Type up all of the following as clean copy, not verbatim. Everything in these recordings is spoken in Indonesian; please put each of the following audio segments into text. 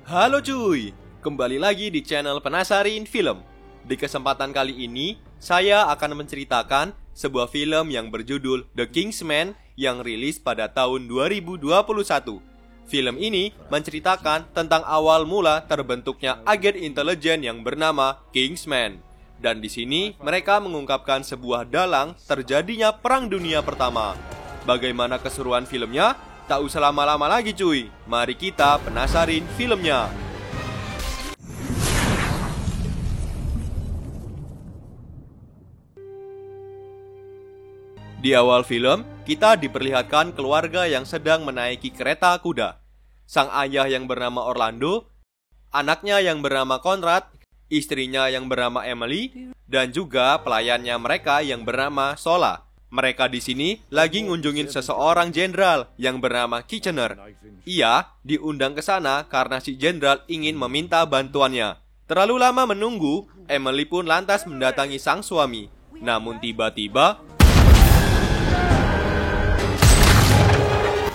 Halo cuy, kembali lagi di channel Penasarin Film. Di kesempatan kali ini, saya akan menceritakan sebuah film yang berjudul The Kingsman yang rilis pada tahun 2021. Film ini menceritakan tentang awal mula terbentuknya agen intelijen yang bernama Kingsman. Dan di sini mereka mengungkapkan sebuah dalang terjadinya Perang Dunia Pertama. Bagaimana keseruan filmnya? Tak usah lama-lama lagi cuy, mari kita penasarin filmnya. Di awal film, kita diperlihatkan keluarga yang sedang menaiki kereta kuda. Sang ayah yang bernama Orlando, anaknya yang bernama Conrad, istrinya yang bernama Emily, dan juga pelayannya mereka yang bernama Sola. Mereka di sini lagi ngunjungin seseorang jenderal yang bernama Kitchener. Ia diundang ke sana karena si jenderal ingin meminta bantuannya. Terlalu lama menunggu, Emily pun lantas mendatangi sang suami. Namun tiba-tiba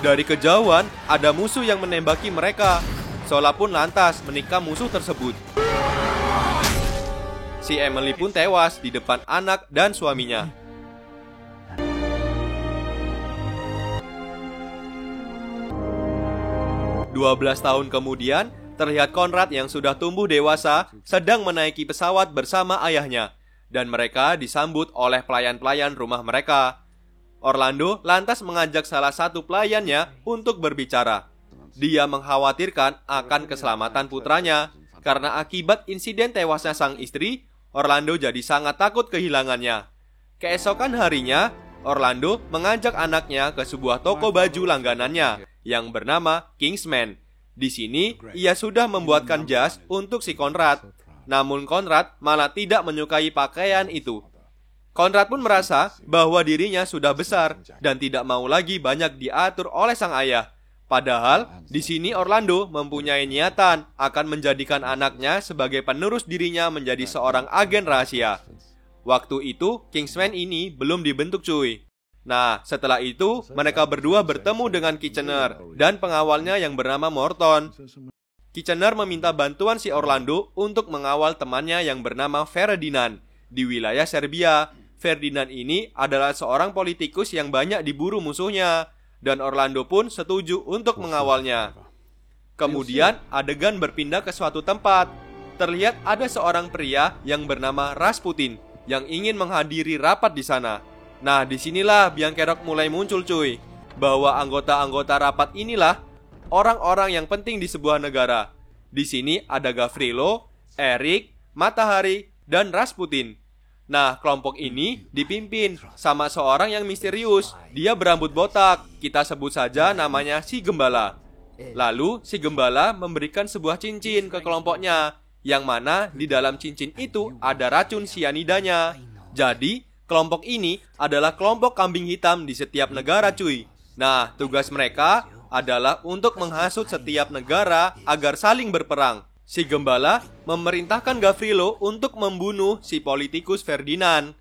dari kejauhan ada musuh yang menembaki mereka. Sola pun lantas menikam musuh tersebut. Si Emily pun tewas di depan anak dan suaminya. 12 tahun kemudian, terlihat Conrad yang sudah tumbuh dewasa sedang menaiki pesawat bersama ayahnya, dan mereka disambut oleh pelayan-pelayan rumah mereka. Orlando lantas mengajak salah satu pelayannya untuk berbicara. Dia mengkhawatirkan akan keselamatan putranya, karena akibat insiden tewasnya sang istri, Orlando jadi sangat takut kehilangannya. Keesokan harinya, Orlando mengajak anaknya ke sebuah toko baju langganannya yang bernama Kingsman. Di sini, ia sudah membuatkan jas untuk si Conrad. Namun Conrad malah tidak menyukai pakaian itu. Conrad pun merasa bahwa dirinya sudah besar dan tidak mau lagi banyak diatur oleh sang ayah. Padahal, di sini Orlando mempunyai niatan akan menjadikan anaknya sebagai penerus dirinya menjadi seorang agen rahasia. Waktu itu, Kingsman ini belum dibentuk cuy. Nah, setelah itu, mereka berdua bertemu dengan Kitchener dan pengawalnya yang bernama Morton. Kitchener meminta bantuan si Orlando untuk mengawal temannya yang bernama Ferdinand di wilayah Serbia. Ferdinand ini adalah seorang politikus yang banyak diburu musuhnya, dan Orlando pun setuju untuk mengawalnya. Kemudian, adegan berpindah ke suatu tempat. Terlihat ada seorang pria yang bernama Rasputin yang ingin menghadiri rapat di sana. Nah, disinilah biang kerok mulai muncul cuy, bahwa anggota-anggota rapat inilah orang-orang yang penting di sebuah negara. Di sini ada Gavrilo, Eric, Matahari, dan Rasputin. Nah, kelompok ini dipimpin sama seorang yang misterius. Dia berambut botak, kita sebut saja namanya si Gembala. Lalu, si Gembala memberikan sebuah cincin ke kelompoknya, yang mana di dalam cincin itu ada racun sianidanya. Jadi, kelompok ini adalah kelompok kambing hitam di setiap negara cuy. Nah, tugas mereka adalah untuk menghasut setiap negara agar saling berperang. Si Gembala memerintahkan Gavrilo untuk membunuh si politikus Ferdinand.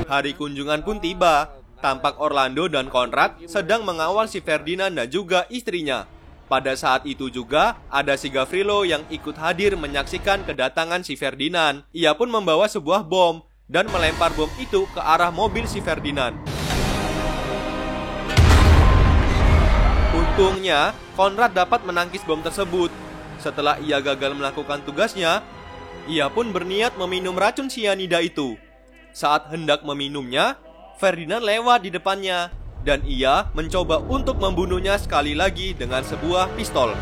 Hari kunjungan pun tiba. Tampak Orlando dan Conrad sedang mengawal si Ferdinand dan juga istrinya. Pada saat itu juga ada si Gavrilo yang ikut hadir menyaksikan kedatangan si Ferdinand. Ia pun membawa sebuah bom dan melempar bom itu ke arah mobil si Ferdinand. Untungnya, Conrad dapat menangkis bom tersebut. Setelah ia gagal melakukan tugasnya, ia pun berniat meminum racun sianida itu. Saat hendak meminumnya, Ferdinand lewat di depannya, dan ia mencoba untuk membunuhnya sekali lagi dengan sebuah pistol.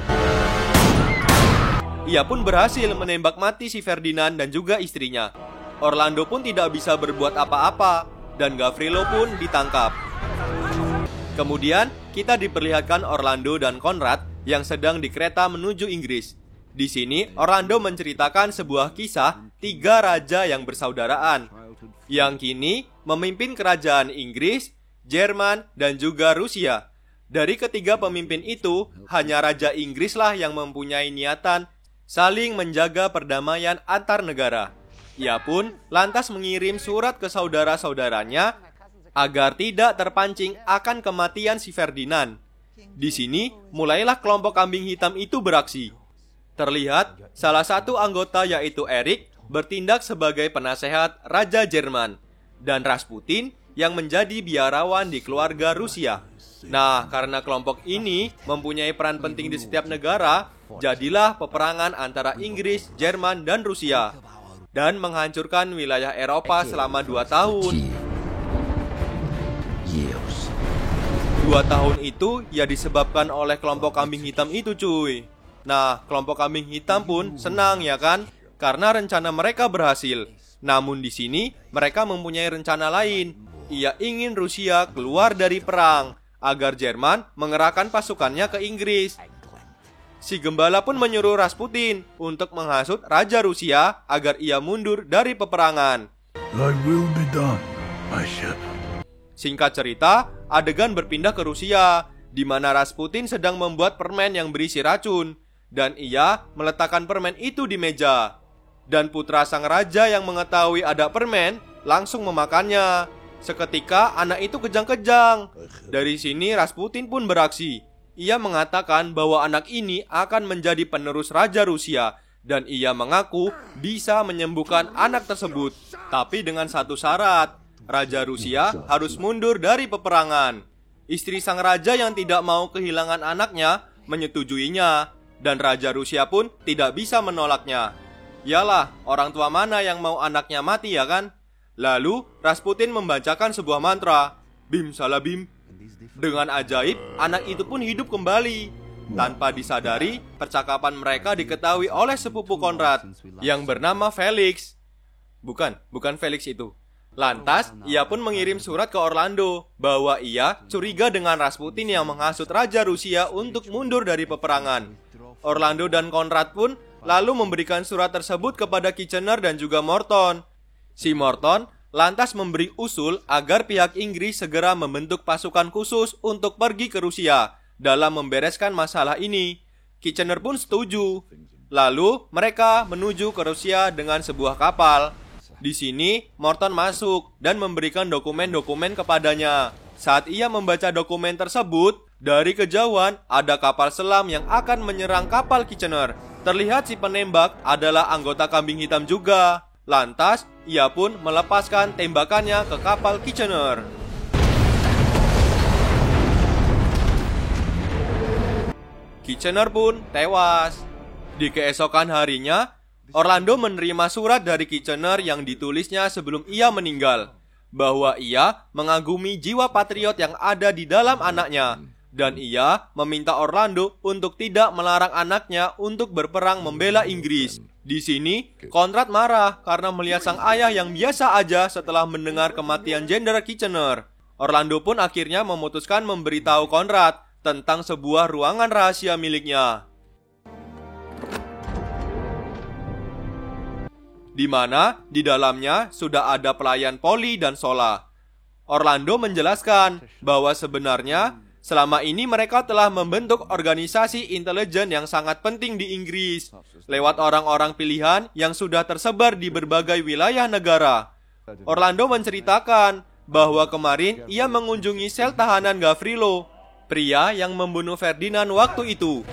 Ia pun berhasil menembak mati si Ferdinand dan juga istrinya. Orlando pun tidak bisa berbuat apa-apa, dan Gavrilo pun ditangkap. Kemudian, kita diperlihatkan Orlando dan Conrad yang sedang di kereta menuju Inggris. Di sini, Orlando menceritakan sebuah kisah 3 raja yang bersaudaraan, yang kini memimpin kerajaan Inggris, Jerman, dan juga Rusia. Dari ketiga pemimpin itu, hanya Raja Inggrislah yang mempunyai niatan saling menjaga perdamaian antar negara. Ia pun lantas mengirim surat ke saudara-saudaranya agar tidak terpancing akan kematian si Ferdinand. Di sini mulailah kelompok kambing hitam itu beraksi. Terlihat salah satu anggota yaitu Erik bertindak sebagai penasehat Raja Jerman dan Rasputin yang menjadi biarawan di keluarga Rusia. Nah, karena kelompok ini mempunyai peran penting di setiap negara, jadilah peperangan antara Inggris, Jerman, dan Rusia dan menghancurkan wilayah Eropa selama 2 tahun. 2 tahun itu ya disebabkan oleh kelompok kambing hitam itu, cuy. Nah, kelompok kambing hitam pun senang ya kan, karena rencana mereka berhasil. Namun di sini mereka mempunyai rencana lain. Ia ingin Rusia keluar dari perang agar Jerman mengerahkan pasukannya ke Inggris. Si gembala pun menyuruh Rasputin untuk menghasut Raja Rusia agar ia mundur dari peperangan. Thy will be done, my ship. Singkat cerita, adegan berpindah ke Rusia, di mana Rasputin sedang membuat permen yang berisi racun, dan ia meletakkan permen itu di meja. Dan putra sang raja yang mengetahui ada permen langsung memakannya. Seketika anak itu kejang-kejang. Dari sini Rasputin pun beraksi. Ia mengatakan bahwa anak ini akan menjadi penerus Raja Rusia, dan ia mengaku bisa menyembuhkan anak tersebut. Tapi dengan satu syarat, Raja Rusia harus mundur dari peperangan. Istri sang raja yang tidak mau kehilangan anaknya menyetujuinya, dan Raja Rusia pun tidak bisa menolaknya. Yalah, orang tua mana yang mau anaknya mati ya kan? Lalu Rasputin membacakan sebuah mantra, Bim Salabim. Dengan ajaib, anak itu pun hidup kembali. Tanpa disadari, percakapan mereka diketahui oleh sepupu Konrad yang bernama Felix. Bukan Felix itu. Lantas, ia pun mengirim surat ke Orlando bahwa ia curiga dengan Rasputin yang menghasut Raja Rusia untuk mundur dari peperangan. Orlando dan Konrad pun lalu memberikan surat tersebut kepada Kitchener dan juga Morton. Si Morton lantas memberi usul agar pihak Inggris segera membentuk pasukan khusus untuk pergi ke Rusia dalam membereskan masalah ini. Kitchener pun setuju. Lalu mereka menuju ke Rusia dengan sebuah kapal. Di sini Morton masuk dan memberikan dokumen-dokumen kepadanya. Saat ia membaca dokumen tersebut, dari kejauhan ada kapal selam yang akan menyerang kapal Kitchener. Terlihat si penembak adalah anggota kambing hitam juga. Lantas, ia pun melepaskan tembakannya ke kapal Kitchener. Kitchener pun tewas. Di keesokan harinya, Orlando menerima surat dari Kitchener yang ditulisnya sebelum ia meninggal, bahwa ia mengagumi jiwa patriot yang ada di dalam anaknya, dan ia meminta Orlando untuk tidak melarang anaknya untuk berperang membela Inggris. Di sini, Konrad marah karena melihat sang ayah yang biasa aja setelah mendengar kematian Jenderal Kitchener. Orlando pun akhirnya memutuskan memberitahu Konrad tentang sebuah ruangan rahasia miliknya, di mana di dalamnya sudah ada pelayan Polly dan Sola. Orlando menjelaskan bahwa sebenarnya selama ini mereka telah membentuk organisasi intelijen yang sangat penting di Inggris lewat orang-orang pilihan yang sudah tersebar di berbagai wilayah negara. Orlando menceritakan bahwa kemarin ia mengunjungi sel tahanan Gavrilo, pria yang membunuh Ferdinand waktu itu.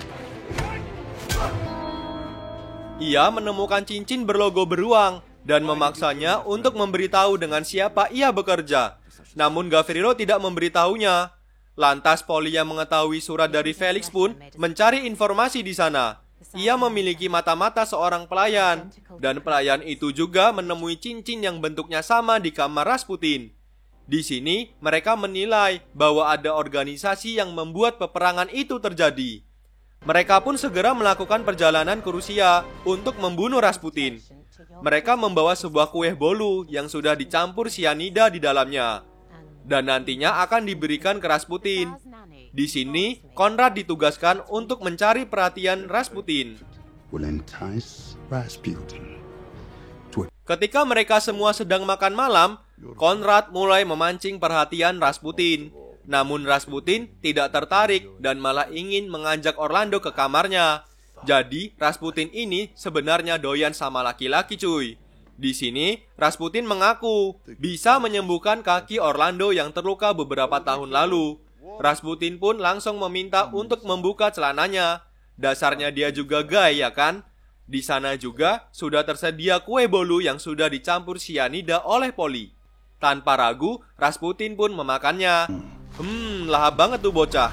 Ia menemukan cincin berlogo beruang dan memaksanya untuk memberitahu dengan siapa ia bekerja. Namun Gavrilo tidak memberitahunya. Lantas Polly yang mengetahui surat dari Felix pun mencari informasi di sana. Ia memiliki mata-mata seorang pelayan, dan pelayan itu juga menemui cincin yang bentuknya sama di kamar Rasputin. Di sini mereka menilai bahwa ada organisasi yang membuat peperangan itu terjadi. Mereka pun segera melakukan perjalanan ke Rusia untuk membunuh Rasputin. Mereka membawa sebuah kue bolu yang sudah dicampur sianida di dalamnya, dan nantinya akan diberikan ke Rasputin. Di sini, Konrad ditugaskan untuk mencari perhatian Rasputin. Ketika mereka semua sedang makan malam, Konrad mulai memancing perhatian Rasputin. Namun Rasputin tidak tertarik dan malah ingin mengajak Orlando ke kamarnya. Jadi Rasputin ini sebenarnya doyan sama laki-laki, cuy. Di sini Rasputin mengaku bisa menyembuhkan kaki Orlando yang terluka beberapa tahun lalu. Rasputin pun langsung meminta untuk membuka celananya. Dasarnya dia juga gay, ya kan? Di sana juga sudah tersedia kue bolu yang sudah dicampur sianida oleh Polly. Tanpa ragu, Rasputin pun memakannya. Lahap banget tuh bocah.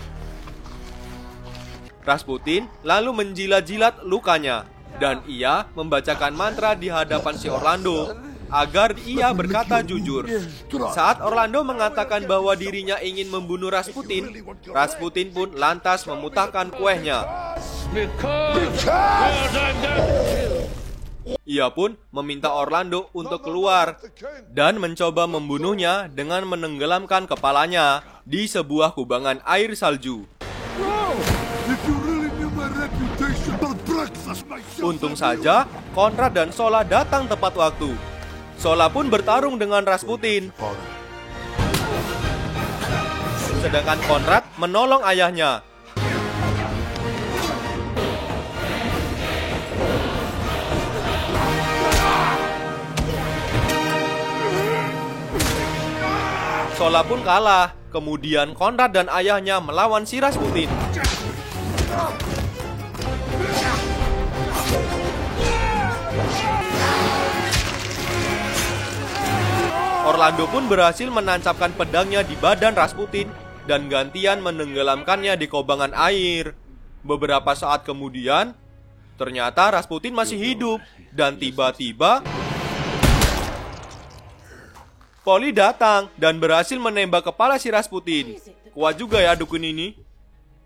Rasputin lalu menjilat-jilat lukanya, dan ia membacakan mantra di hadapan si Orlando agar ia berkata jujur. Saat Orlando mengatakan bahwa dirinya ingin membunuh Rasputin, Rasputin pun lantas memutahkan kuehnya. Ia pun meminta Orlando untuk keluar dan mencoba membunuhnya dengan menenggelamkan kepalanya di sebuah kubangan air salju. Untung saja Konrad dan Sola datang tepat waktu. Sola pun bertarung dengan Rasputin, sedangkan Konrad menolong ayahnya. Sola pun kalah. Kemudian Konrad dan ayahnya melawan si Rasputin. Orlando pun berhasil menancapkan pedangnya di badan Rasputin dan gantian menenggelamkannya di kobangan air. Beberapa saat kemudian, ternyata Rasputin masih hidup dan tiba-tiba Polly datang dan berhasil menembak kepala si Rasputin. Kuat juga ya dukun ini.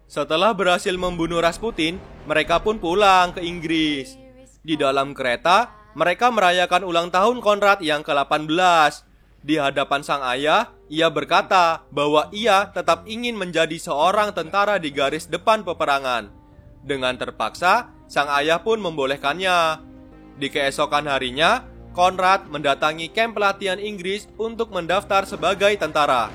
Setelah berhasil membunuh Rasputin, mereka pun pulang ke Inggris. Di dalam kereta, mereka merayakan ulang tahun Konrad yang ke-18. Di hadapan sang ayah, ia berkata bahwa ia tetap ingin menjadi seorang tentara di garis depan peperangan. Dengan terpaksa, sang ayah pun membolehkannya. Di keesokan harinya, Konrad mendatangi kamp pelatihan Inggris untuk mendaftar sebagai tentara.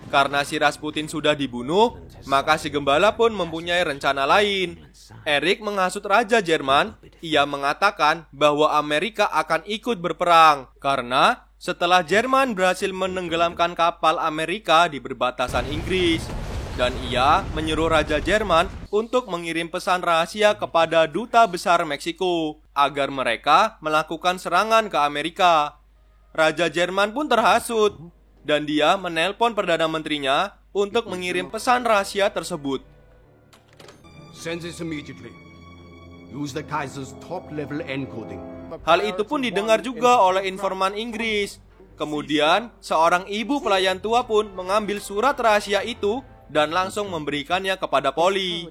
Karena si Rasputin sudah dibunuh, maka si gembala pun mempunyai rencana lain. Erik menghasut Raja Jerman. Ia mengatakan bahwa Amerika akan ikut berperang karena setelah Jerman berhasil menenggelamkan kapal Amerika di perbatasan Inggris. Dan ia menyuruh Raja Jerman untuk mengirim pesan rahasia kepada Duta Besar Meksiko agar mereka melakukan serangan ke Amerika. Raja Jerman pun terhasut dan dia menelpon Perdana Menterinya untuk mengirim pesan rahasia tersebut. Send this immediately. Use the Kaiser's top-level encoding. Hal itu pun didengar juga oleh informan Inggris. Kemudian, seorang ibu pelayan tua pun mengambil surat rahasia itu dan langsung memberikannya kepada Polly.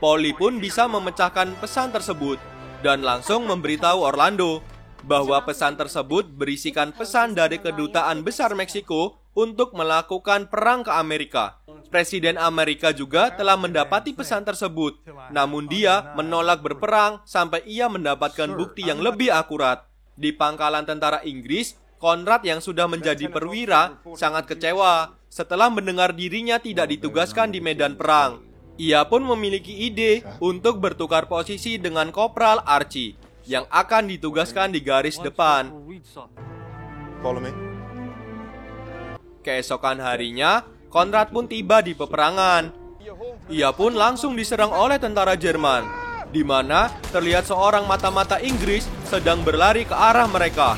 Polly pun bisa memecahkan pesan tersebut dan langsung memberitahu Orlando bahwa pesan tersebut berisikan pesan dari Kedutaan Besar Meksiko untuk melakukan perang ke Amerika. Presiden Amerika juga telah mendapati pesan tersebut, namun dia menolak berperang sampai ia mendapatkan bukti yang lebih akurat. Di pangkalan tentara Inggris, Konrad yang sudah menjadi perwira sangat kecewa setelah mendengar dirinya tidak ditugaskan di medan perang. Ia pun memiliki ide untuk bertukar posisi dengan Kopral Archie yang akan ditugaskan di garis depan. Keesokan harinya, Konrad pun tiba di peperangan. Ia pun langsung diserang oleh tentara Jerman, di mana terlihat seorang mata-mata Inggris sedang berlari ke arah mereka.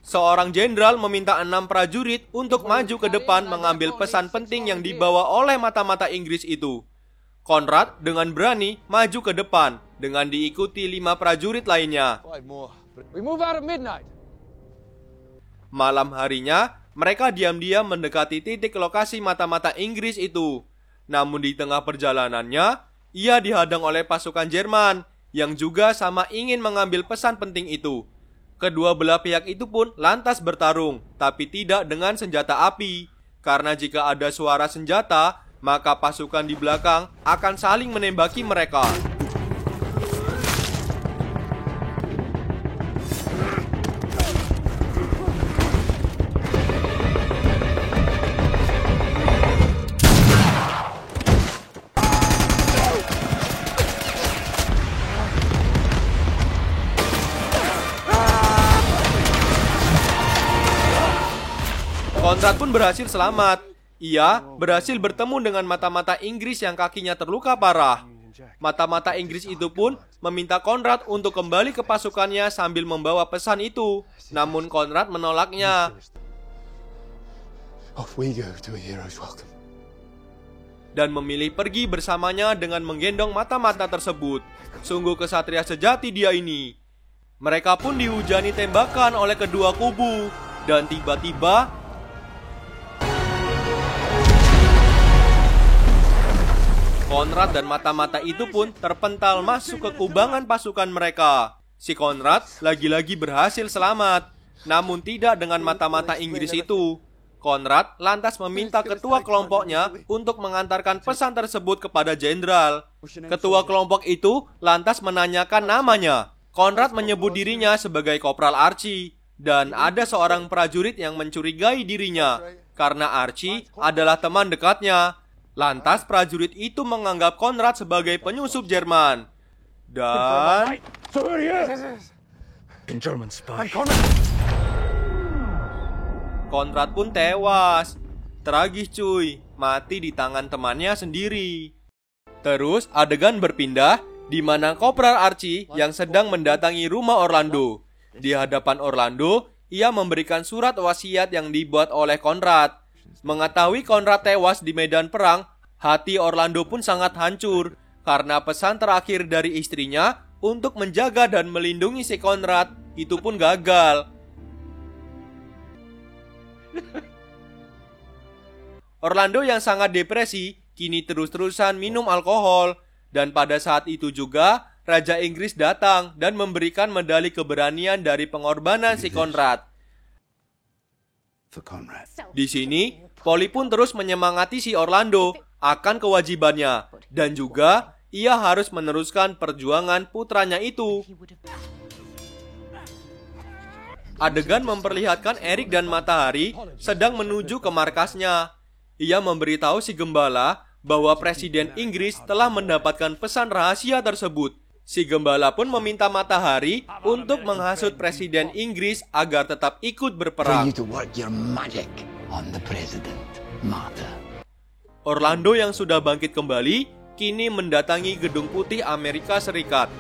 Seorang jenderal meminta 6 prajurit untuk maju ke depan mengambil pesan penting yang dibawa oleh mata-mata Inggris itu. Konrad dengan berani maju ke depan dengan diikuti 5 prajurit lainnya. Malam harinya, mereka diam-diam mendekati titik lokasi mata-mata Inggris itu. Namun di tengah perjalanannya, ia dihadang oleh pasukan Jerman yang juga sama ingin mengambil pesan penting itu. Kedua belah pihak itu pun lantas bertarung, tapi tidak dengan senjata api. Karena jika ada suara senjata, maka pasukan di belakang akan saling menembaki mereka. Conrad pun berhasil selamat. Ia berhasil bertemu dengan mata-mata Inggris yang kakinya terluka parah. Mata-mata Inggris itu pun meminta Conrad untuk kembali ke pasukannya sambil membawa pesan itu. Namun Conrad menolaknya. Off we go to a hero's welcome. Dan memilih pergi bersamanya dengan menggendong mata-mata tersebut. Sungguh kesatria sejati dia ini. Mereka pun dihujani tembakan oleh kedua kubu. Dan tiba-tiba Conrad dan mata-mata itu pun terpental masuk ke kubangan pasukan mereka. Si Conrad lagi-lagi berhasil selamat, namun tidak dengan mata-mata Inggris itu. Conrad lantas meminta ketua kelompoknya untuk mengantarkan pesan tersebut kepada jenderal. Ketua kelompok itu lantas menanyakan namanya. Conrad menyebut dirinya sebagai Kopral Archie. Dan ada seorang prajurit yang mencurigai dirinya karena Archie adalah teman dekatnya. Lantas prajurit itu menganggap Conrad sebagai penyusup Jerman. Dan German spy. Conrad pun tewas. Tragis cuy, mati di tangan temannya sendiri. Terus adegan berpindah di mana Kopral Archie yang sedang mendatangi rumah Orlando. Di hadapan Orlando, ia memberikan surat wasiat yang dibuat oleh Conrad. Mengetahui Conrad tewas di medan perang, hati Orlando pun sangat hancur karena pesan terakhir dari istrinya untuk menjaga dan melindungi si Conrad itu pun gagal. Orlando yang sangat depresi kini terus-terusan minum alkohol. Dan pada saat itu juga Raja Inggris datang dan memberikan medali keberanian dari pengorbanan si Conrad. Di sini, Polly pun terus menyemangati si Orlando akan kewajibannya. Dan juga ia harus meneruskan perjuangan putranya itu. Adegan memperlihatkan Eric dan Matahari sedang menuju ke markasnya. Ia memberitahu si gembala bahwa Presiden Inggris telah mendapatkan pesan rahasia tersebut. Si gembala pun meminta Matahari untuk menghasut Presiden Inggris agar tetap ikut berperang. Orlando yang sudah bangkit kembali kini mendatangi Gedung Putih Amerika Serikat.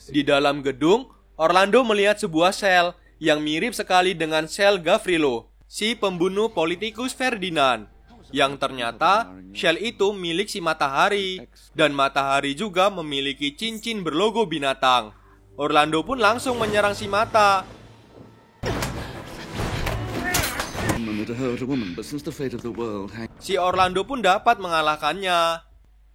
Di dalam gedung, Orlando melihat sebuah sel yang mirip sekali dengan sel Gavrilo, si pembunuh politikus Ferdinand. Yang ternyata shell itu milik si Matahari. Dan Matahari juga memiliki cincin berlogo binatang. Orlando pun langsung menyerang si Mata. Si Orlando pun dapat mengalahkannya.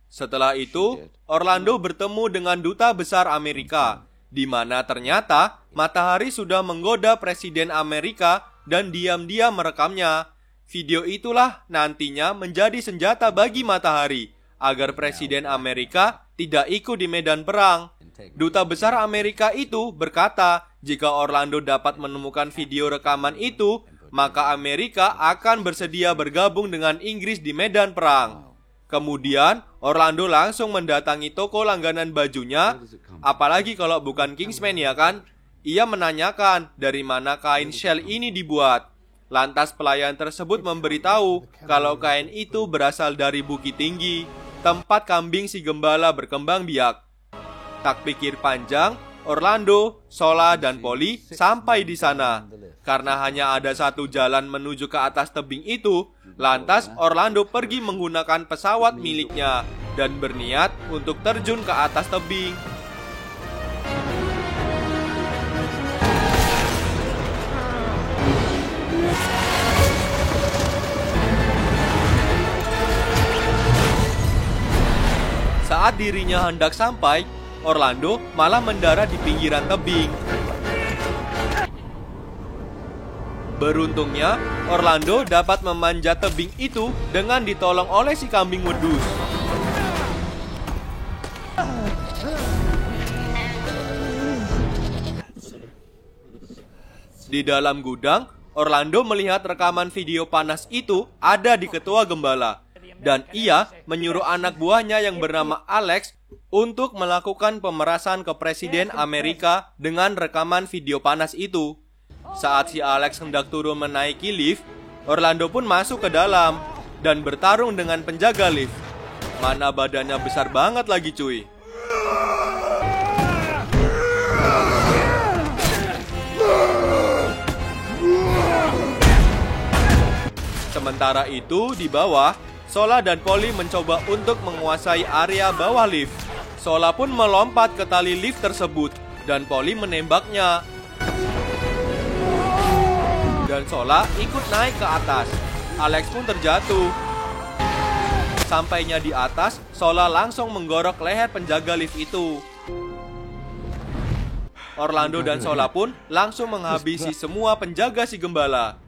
Setelah itu, Orlando bertemu dengan Duta Besar Amerika, di mana ternyata Matahari sudah menggoda Presiden Amerika dan diam-diam merekamnya. Video itulah nantinya menjadi senjata bagi Matahari agar Presiden Amerika tidak ikut di medan perang. Duta Besar Amerika itu berkata, jika Orlando dapat menemukan video rekaman itu, maka Amerika akan bersedia bergabung dengan Inggris di medan perang. Kemudian Orlando langsung mendatangi toko langganan bajunya, apalagi kalau bukan Kingsman ya kan? Ia menanyakan dari mana kain shell ini dibuat. Lantas pelayan tersebut memberitahu kalau kain itu berasal dari Bukit Tinggi, tempat kambing si gembala berkembang biak. Tak pikir panjang, Orlando, Sola, dan Polly sampai di sana. Karena hanya ada satu jalan menuju ke atas tebing itu, lantas Orlando pergi menggunakan pesawat miliknya dan berniat untuk terjun ke atas tebing. Saat dirinya hendak sampai, Orlando malah mendarat di pinggiran tebing. Beruntungnya, Orlando dapat memanjat tebing itu dengan ditolong oleh si kambing wedus. Di dalam gudang, Orlando melihat rekaman video panas itu ada di ketua gembala. Dan ia menyuruh anak buahnya yang bernama Alex untuk melakukan pemerasan ke Presiden Amerika dengan rekaman video panas itu. Saat si Alex hendak turun menaiki lift, Orlando pun masuk ke dalam dan bertarung dengan penjaga lift. Mana badannya besar banget lagi cuy. Sementara itu di bawah, Sola dan Polly mencoba untuk menguasai area bawah lift. Sola pun melompat ke tali lift tersebut dan Polly menembaknya. Dan Sola ikut naik ke atas. Alex pun terjatuh. Sampainya di atas, Sola langsung menggorok leher penjaga lift itu. Orlando dan Sola pun langsung menghabisi semua penjaga si gembala.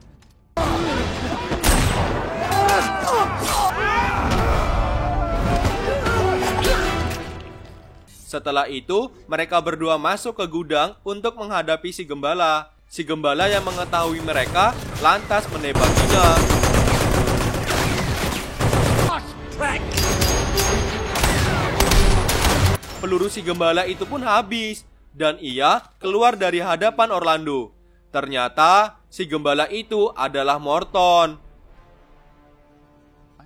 Setelah itu, mereka berdua masuk ke gudang untuk menghadapi si gembala. Si gembala yang mengetahui mereka lantas menembakinya. Peluru si gembala itu pun habis dan ia keluar dari hadapan Orlando. Ternyata si gembala itu adalah Morton.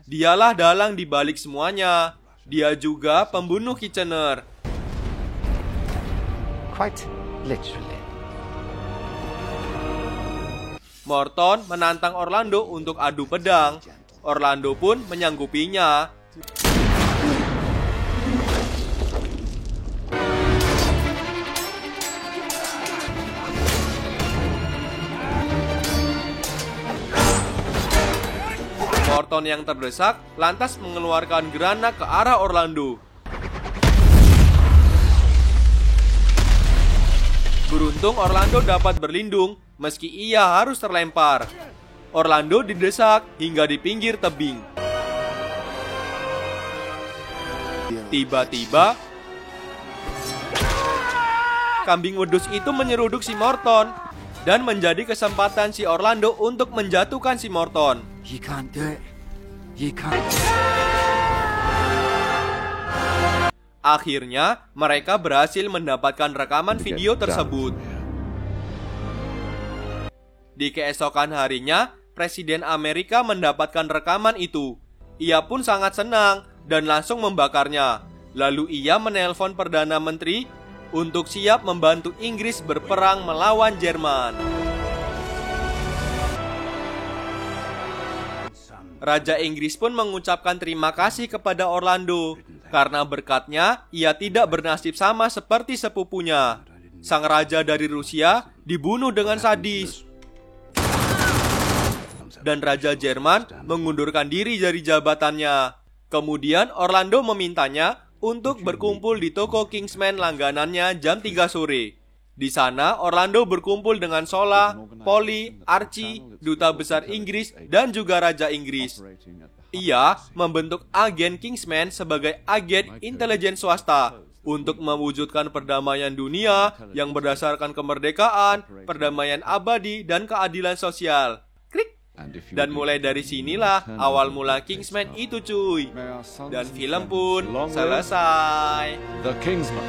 Dialah dalang di balik semuanya. Dia juga pembunuh Kitchener. Quite literally. Morton menantang Orlando untuk adu pedang. Orlando pun menyanggupinya. Morton yang terdesak lantas mengeluarkan granat ke arah Orlando. Beruntung Orlando dapat berlindung meski ia harus terlempar. Orlando didesak hingga di pinggir tebing. Tiba-tiba kambing wedus itu menyeruduk si Morton dan menjadi kesempatan si Orlando untuk menjatuhkan si Morton. You can't do it. You can't. Akhirnya, mereka berhasil mendapatkan rekaman video tersebut. Di keesokan harinya, Presiden Amerika mendapatkan rekaman itu. Ia pun sangat senang dan langsung membakarnya. Lalu ia menelpon Perdana Menteri untuk siap membantu Inggris berperang melawan Jerman. Raja Inggris pun mengucapkan terima kasih kepada Orlando karena berkatnya ia tidak bernasib sama seperti sepupunya. Sang raja dari Rusia dibunuh dengan sadis. Dan Raja Jerman mengundurkan diri dari jabatannya. Kemudian Orlando memintanya untuk berkumpul di toko Kingsman langganannya jam 3 sore. Di sana Orlando berkumpul dengan Sola, Polly, Archie, Duta Besar Inggris, dan juga Raja Inggris. Ia membentuk agen Kingsman sebagai agen intelijen swasta untuk mewujudkan perdamaian dunia yang berdasarkan kemerdekaan, perdamaian abadi, dan keadilan sosial. Klik. Dan mulai dari sinilah awal mula Kingsman itu cuy. Dan film pun selesai. The Kingsman.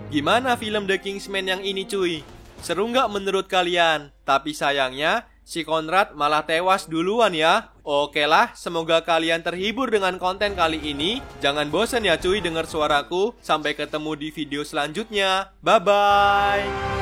Gimana film The Kingsman yang ini cuy? Seru nggak menurut kalian? Tapi sayangnya si Conrad malah tewas duluan ya. Oke lah, semoga kalian terhibur dengan konten kali ini. Jangan bosan ya cuy dengar suaraku. Sampai ketemu di video selanjutnya. Bye-bye.